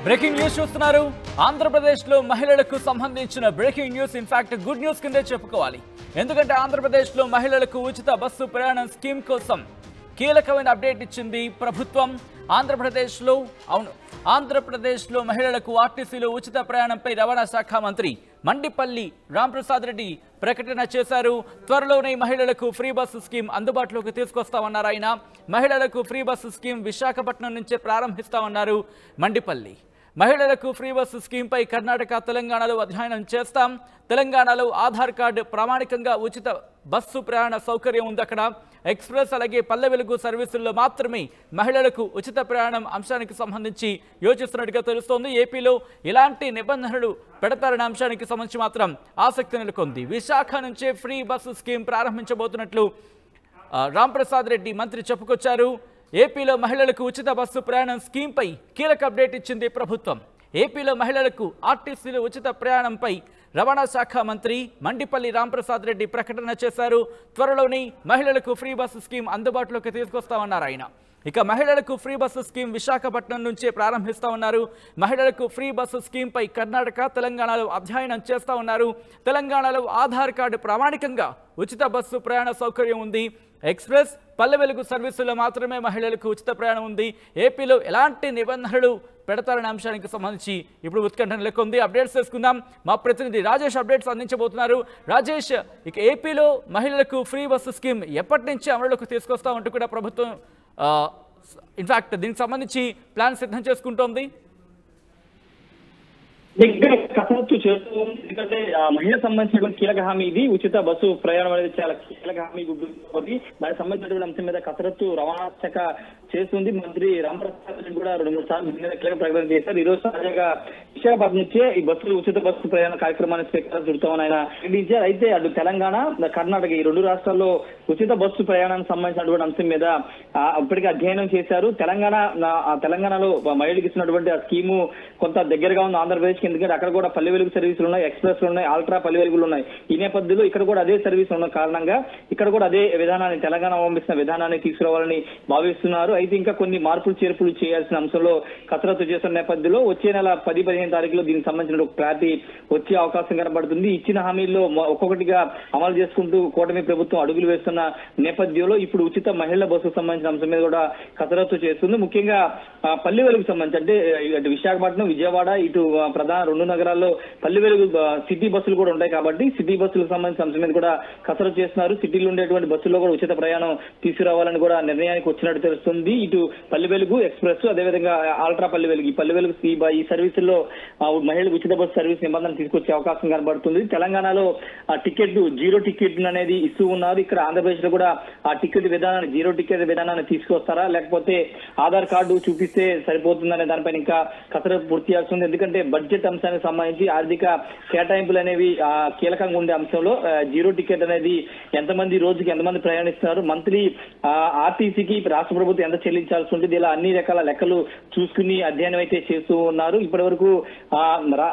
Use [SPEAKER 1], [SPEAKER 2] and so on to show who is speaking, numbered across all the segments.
[SPEAKER 1] Breaking news చూస్తున్నారు. ఆంధ్రప్రదేశ్లో మహిళలకు సంబంధించిన breaking news. In fact good news కిందే చెప్పుకోవాలి. ఎందుకంటే ఆంధ్రప్రదేశ్లో మహిళలకు ఉచిత బస్సు ప్రయాణం స్కీమ్ కోసం కీలకమైన అప్డేట్ ఇచ్చింది ప్రభుత్వం. ఆంధ్రప్రదేశ్లో మహిళలకు ఆర్టీసీలో ఉచిత ప్రయాణంపై రవాణా శాఖ మంత్రి మండిపల్లి రాంప్రసాద్ రెడ్డి ప్రకటన చేశారు. త్వరలోనే మహిళలకు ఫ్రీ బస్సు స్కీమ్ అందుబాటులోకి తీసుకొస్తామన్నారు ఆయన. మహిళలకు ఫ్రీ బస్సు స్కీమ్ విశాఖపట్నం నుంచే ప్రారంభిస్తామన్నారు మండిపల్లి. మహిళలకు ఫ్రీ బస్సు స్కీమ్పై కర్ణాటక, తెలంగాణలో అధ్యయనం చేస్తాం. తెలంగాణలో ఆధార్ కార్డు ప్రామాణికంగా ఉచిత బస్సు ప్రయాణ సౌకర్యం ఉంది. అక్కడ ఎక్స్ప్రెస్ అలాగే పల్లె వెలుగు సర్వీసుల్లో మాత్రమే మహిళలకు ఉచిత ప్రయాణం అంశానికి సంబంధించి యోచిస్తున్నట్టుగా తెలుస్తోంది. ఏపీలో ఇలాంటి నిబంధనలు పెడతారనే అంశానికి సంబంధించి మాత్రం ఆసక్తి నెలకొంది. విశాఖ నుంచే ఫ్రీ బస్సు స్కీమ్ ప్రారంభించబోతున్నట్లు రాంప్రసాద్ రెడ్డి మంత్రి చెప్పుకొచ్చారు. ఏపీలో మహిళలకు ఉచిత బస్సు ప్రయాణం స్కీమ్పై కీలక అప్డేట్ ఇచ్చింది ప్రభుత్వం. ఏపీలో మహిళలకు ఆర్టీసీలో ఉచిత ప్రయాణంపై రవాణా శాఖ మంత్రి మండిపల్లి రాంప్రసాద్ రెడ్డి ప్రకటన చేశారు. త్వరలోనే మహిళలకు ఫ్రీ బస్సు స్కీమ్ అందుబాటులోకి తీసుకొస్తామన్నారు ఆయన. ఇక మహిళలకు ఫ్రీ బస్సు స్కీమ్ విశాఖపట్నం నుంచే ప్రారంభిస్తామన్నారు. మహిళలకు ఫ్రీ బస్సు స్కీమ్పై కర్ణాటక, తెలంగాణలో అధ్యయనం చేస్తా ఉన్నారు. తెలంగాణలో ఆధార్ కార్డు ప్రామాణికంగా ఉచిత బస్సు ప్రయాణ సౌకర్యం ఉంది. ఎక్స్ప్రెస్, పల్లె వెలుగు సర్వీసుల్లో మాత్రమే మహిళలకు ఉచిత ప్రయాణం ఉంది. ఏపీలో ఎలాంటి నిబంధనలు పెడతారనే అంశానికి సంబంధించి ఇప్పుడు ఉత్కంఠ నెలకొంది. అప్డేట్స్ చేసుకుందాం. మా ప్రతినిధి రాజేష్ అప్డేట్స్ అందించబోతున్నారు. రాజేష్, ఇక ఏపీలో మహిళలకు ఫ్రీ బస్సు స్కీమ్ ఎప్పటి నుంచి అమలులోకి తీసుకొస్తామంటూ కూడా ప్రభుత్వం ఇన్ఫాక్ట్ దీనికి సంబంధించి ప్లాన్ సిద్ధం చేసుకుంటోంది.
[SPEAKER 2] కసరత్తు చేస్తూ ఎందుకంటే మహిళ సంబంధించిన కీలక హామీ ఇది. ఉచిత బస్సు ప్రయాణం అనేది చాలా కీలక హామీ. దానికి సంబంధించినటువంటి అంశం మీద కసరత్తు రవాణా శాఖ చేస్తుంది. మంత్రి రాంప్రసాద్ రెడ్డి కూడా 2-3 సార్లు కీలక ప్రకటన చేశారు. ఈ రోజు తాజాగా విశాఖపట్నం నుంచే ఈ బస్సు ఉచిత బస్సు ప్రయాణ కార్యక్రమాన్ని స్వీకారం చుడతామని ఆయన ప్రకటించారు. అయితే అటు తెలంగాణ, కర్ణాటక ఈ 2 రాష్ట్రాల్లో ఉచిత బస్సు ప్రయాణానికి సంబంధించినటువంటి అంశం మీద ఇప్పటికే అధ్యయనం చేశారు. తెలంగాణలో మహిళలకు ఇచ్చినటువంటి ఆ స్కీము కొంత దగ్గరగా ఉంది ఆంధ్రప్రదేశ్. ఎందుకంటే అక్కడ కూడా పల్లె వెలుగు సర్వీసులు ఉన్నాయి, ఎక్స్ప్రెస్లు ఉన్నాయి, అల్ట్రా పల్లె వెలుగులు ఉన్నాయి. ఈ నేపథ్యంలో ఇక్కడ కూడా అదే సర్వీసులు ఉన్న కారణంగా ఇక్కడ కూడా అదే విధానాన్ని, తెలంగాణ అవలంబిస్తున్న విధానాన్ని తీసుకురావాలని భావిస్తున్నారు. అయితే ఇంకా కొన్ని మార్పులు చేర్పులు చేయాల్సిన అంశంలో కసరత్తు చేస్తున్న నేపథ్యంలో వచ్చే నెల 10-15 తారీఖులో దీనికి సంబంధించిన ఒక క్లారిటీ వచ్చే అవకాశం కనబడుతుంది. ఇచ్చిన హామీల్లో ఒక్కొక్కటిగా అమలు చేసుకుంటూ కూటమి ప్రభుత్వం అడుగులు వేస్తున్న నేపథ్యంలో ఇప్పుడు ఉచిత మహిళల బస్సుకు సంబంధించిన అంశం మీద కూడా కసరత్తు చేస్తుంది. ముఖ్యంగా పల్లె వెలుగు సంబంధించి అంటే ఇటు విశాఖపట్నం, విజయవాడ, ఇటు ప్రధాన 2 నగరాల్లో పల్లె వెలుగు సిటీ బస్సులు కూడా ఉంటాయి కాబట్టి సిటీ బస్సులకు సంబంధించిన అంశం మీద కూడా కసరత్తు చేస్తున్నారు. సిటీలో ఉండేటువంటి బస్సుల్లో కూడా ఉచిత ప్రయాణం తీసుకురావాలని కూడా నిర్ణయానికి వచ్చినట్టు తెలుస్తుంది. ఇటు పల్లె వెలుగు, ఎక్స్ప్రెస్, అదేవిధంగా ఆల్ట్రా పల్లె వెలుగు, ఈ పల్లె వెలుగు ఈ సర్వీసుల్లో మహిళలకు ఉచిత బస్సు సర్వీస్ నిబంధన తీసుకొచ్చే అవకాశం కనబడుతుంది. తెలంగాణలో టికెట్ జీరో టికెట్ అనేది ఇస్తూ ఉన్నారు. ఇక్కడ ఆంధ్రప్రదేశ్ లో కూడా ఆ టికెట్ విధానాన్ని, జీరో టికెట్ విధానాన్ని తీసుకొస్తారా లేకపోతే ఆధార్ కార్డు చూపిస్తే సరిపోతుందనే దానిపైన ఇంకా కసరత్తు పూర్తి చేస్తుంది. ఎందుకంటే బడ్జెట్ అంశానికి సంబంధించి ఆర్థిక కేటాయింపులు అనేవి కీలకంగా ఉండే అంశంలో జీరో టికెట్ అనేది ఎంతమంది రోజుకి ఎంతమంది ప్రయాణిస్తున్నారు, మంత్లీ ఆర్టీసీకి రాష్ట్ర ప్రభుత్వం ఎంత చెల్లించాల్సి ఉంటుంది, ఇలా అన్ని రకాల లెక్కలు చూసుకుని అధ్యయనం అయితే చేస్తూ ఉన్నారు. ఇప్పటి వరకు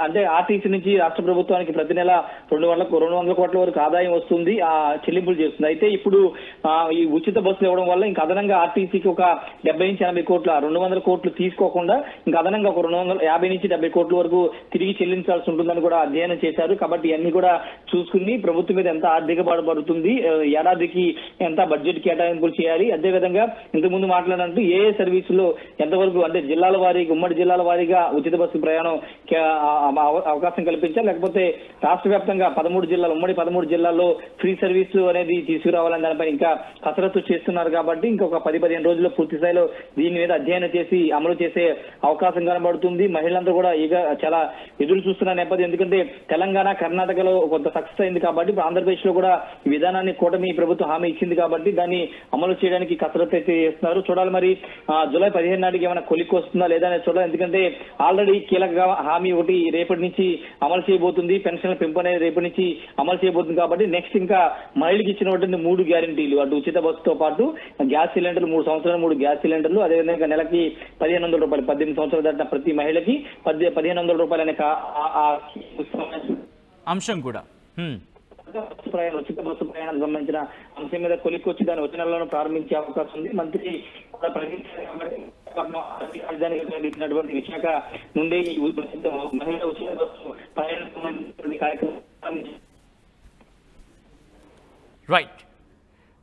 [SPEAKER 2] అంటే ఆర్టీసీ నుంచి రాష్ట్ర ప్రభుత్వానికి ప్రతి నెల 200 కోట్ల వరకు ఆదాయం వస్తుంది, చెల్లింపులు చేస్తుంది. అయితే ఇప్పుడు ఈ ఉచిత బస్సులు ఇవ్వడం వల్ల ఇంకా అదనంగా ఆర్టీసీకి ఒక 70-80 కోట్ల 200 కోట్లు తీసుకోకుండా ఇంకా అదనంగా ఒక 250-70 కోట్ల వరకు తిరిగి చెల్లించాల్సి ఉంటుందని కూడా అధ్యయనం చేశారు. కాబట్టి ఇవన్నీ కూడా చూసుకుని ప్రభుత్వం మీద ఎంత ఆర్థిక భారం పడుతుంది, ఏడాదికి ఎంత బడ్జెట్ కేటాయింపులు చేయాలి, అదేవిధంగా ఇంతకుముందు మాట్లాడినట్టు ఏ సర్వీసులో ఎంతవరకు అంటే జిల్లాల వారీగా, ఉమ్మడి జిల్లాల వారీగా ఉచిత బస్సు ప్రయాణం అవకాశం కల్పించాలి, లేకపోతే రాష్ట్ర వ్యాప్తంగా 13 జిల్లాలు, ఉమ్మడి 13 జిల్లాల్లో ఫ్రీ సర్వీస్ అనేది తీసుకురావాలని దానిపై ఇంకా కసరత్తు చేస్తున్నారు. కాబట్టి ఇంకొక 10-15 రోజుల్లో పూర్తి స్థాయిలో దీని మీద అధ్యయనం చేసి అమలు చేసే అవకాశం కనబడుతుంది. మహిళలందరూ కూడా చాలా ఎదురు చూస్తున్న నేపథ్యం. ఎందుకంటే తెలంగాణ, కర్ణాటకలో కొంత సక్సెస్ అయింది కాబట్టి ఇప్పుడు ఆంధ్రప్రదేశ్ లో కూడా ఈ విధానాన్ని కూటమి ప్రభుత్వం హామీ ఇచ్చింది కాబట్టి దాన్ని అమలు చేయడానికి కసరత్తు అయితే చేస్తున్నారు. చూడాలి మరి జూలై 15 నాటికి ఏమైనా కొలిక్కి వస్తుందా లేదా అనేది చూడాలి. ఎందుకంటే ఆల్రెడీ కీలక హామీ ఒకటి రేపటి నుంచి అమలు చేయబోతుంది. పెన్షన్ల పెంపు అనేది రేపటి నుంచి అమలు చేయబోతుంది. కాబట్టి నెక్స్ట్ ఇంకా మహిళకి ఇచ్చినటువంటి 3 గ్యారంటీలు, అటు ఉచిత బస్సుతో పాటు గ్యాస్ సిలిండర్లు 3 సంవత్సరాలు 3 గ్యాస్ సిలిండర్లు, అదేవిధంగా నెలకి 1500 రూపాయలు, 18 సంవత్సరాలు దాటిన ప్రతి మహిళకి 1500 రూపాయలు అనే
[SPEAKER 1] అంశం కూడా
[SPEAKER 2] ఉచిత బస్సు ప్రయాణానికి సంబంధించిన అంశం మీద కొలిక్కి వచ్చి దాన్ని వచ్చే నెలలో ప్రారంభించే అవకాశం ఉంది. మంత్రి కూడా ప్రకటించారు కాబట్టి రాజధానిగా ఇచ్చినటువంటి విశాఖ నుండి మహిళా ఉచిత బస్సు ప్రయాణ కార్యక్రమం.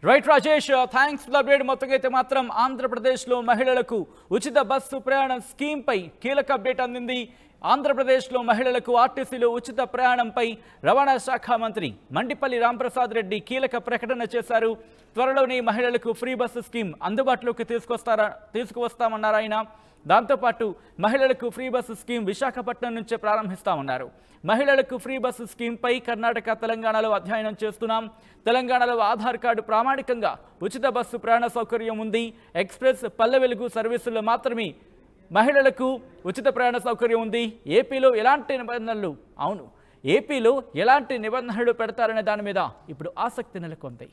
[SPEAKER 1] Right Rajesh, thanks for the update. మొత్తంగా అయితే మాత్రం ఆంధ్రప్రదేశ్లో మహిళలకు ఉచిత బస్సు ప్రయాణం స్కీమ్పై కీలక అప్డేట్ అందింది. ఆంధ్రప్రదేశ్లో మహిళలకు ఆర్టీసీలో ఉచిత ప్రయాణంపై రవాణా శాఖ మంత్రి మండిపల్లి రాంప్రసాద్ రెడ్డి కీలక ప్రకటన చేశారు. త్వరలోనే మహిళలకు ఫ్రీ బస్సు స్కీమ్ అందుబాటులోకి తీసుకువస్తామన్నారు ఆయన. దాంతోపాటు మహిళలకు ఫ్రీ బస్సు స్కీమ్ విశాఖపట్నం నుంచే ప్రారంభిస్తామన్నారు. మహిళలకు ఫ్రీ బస్సు స్కీమ్పై కర్ణాటక, తెలంగాణలో అధ్యయనం చేస్తున్నాం. తెలంగాణలో ఆధార్ కార్డు ప్రామాణికంగా ఉచిత బస్సు ప్రయాణ సౌకర్యం ఉంది. ఎక్స్ప్రెస్, పల్లె వెలుగు సర్వీసుల్లో మాత్రమే మహిళలకు ఉచిత ప్రయాణ సౌకర్యం ఉంది. ఏపీలో ఎలాంటి నిబంధనలు పెడతారనే దాని మీద ఇప్పుడు ఆసక్తి నెలకొంది.